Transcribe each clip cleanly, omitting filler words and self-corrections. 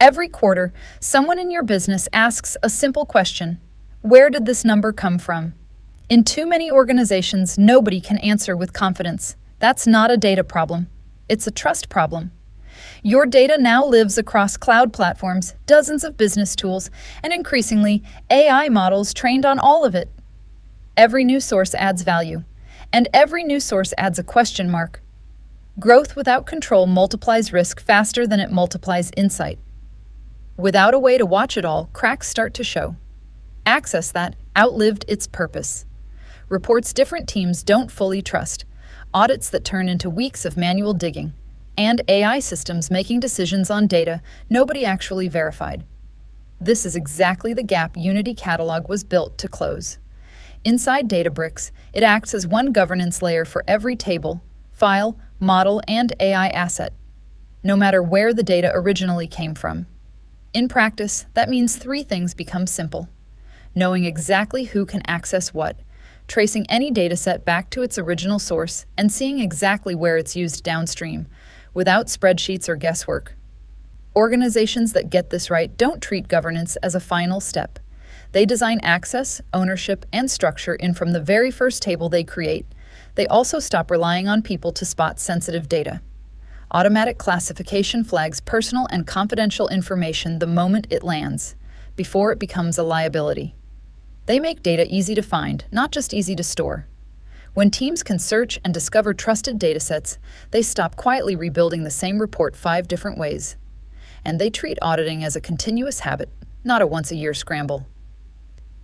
Every quarter, someone in your business asks a simple question: where did this number come from? In too many organizations, nobody can answer with confidence. That's not a data problem. It's a trust problem. Your data now lives across cloud platforms, dozens of business tools, and increasingly, AI models trained on all of it. Every new source adds value, and every new source adds a question mark. Growth without control multiplies risk faster than it multiplies insight. Without a way to watch it all, cracks start to show. Access that outlived its purpose. Reports different teams don't fully trust, audits that turn into weeks of manual digging, and AI systems making decisions on data nobody actually verified. This is exactly the gap Unity Catalog was built to close. Inside Databricks, it acts as one governance layer for every table, file, model, and AI asset, no matter where the data originally came from. In practice, that means three things become simple: knowing exactly who can access what, tracing any dataset back to its original source, and seeing exactly where it's used downstream, without spreadsheets or guesswork. Organizations that get this right don't treat governance as a final step. They design access, ownership, and structure in from the very first table they create. They also stop relying on people to spot sensitive data. Automatic classification flags personal and confidential information the moment it lands, before it becomes a liability. They make data easy to find, not just easy to store. When teams can search and discover trusted datasets, they stop quietly rebuilding the same report 5 different ways. And they treat auditing as a continuous habit, not a once-a-year scramble.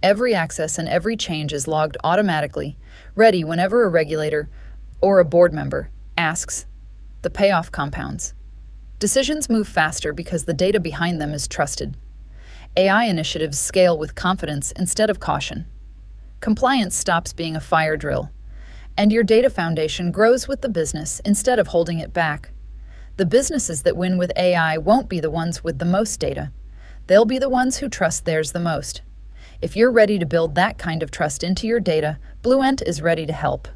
Every access and every change is logged automatically, ready whenever a regulator or a board member asks. The payoff compounds. Decisions move faster because the data behind them is trusted. AI initiatives scale with confidence instead of caution. Compliance stops being a fire drill, and your data foundation grows with the business instead of holding it back. The businesses that win with AI won't be the ones with the most data. They'll be the ones who trust theirs the most. If you're ready to build that kind of trust into your data, Bluent is ready to help.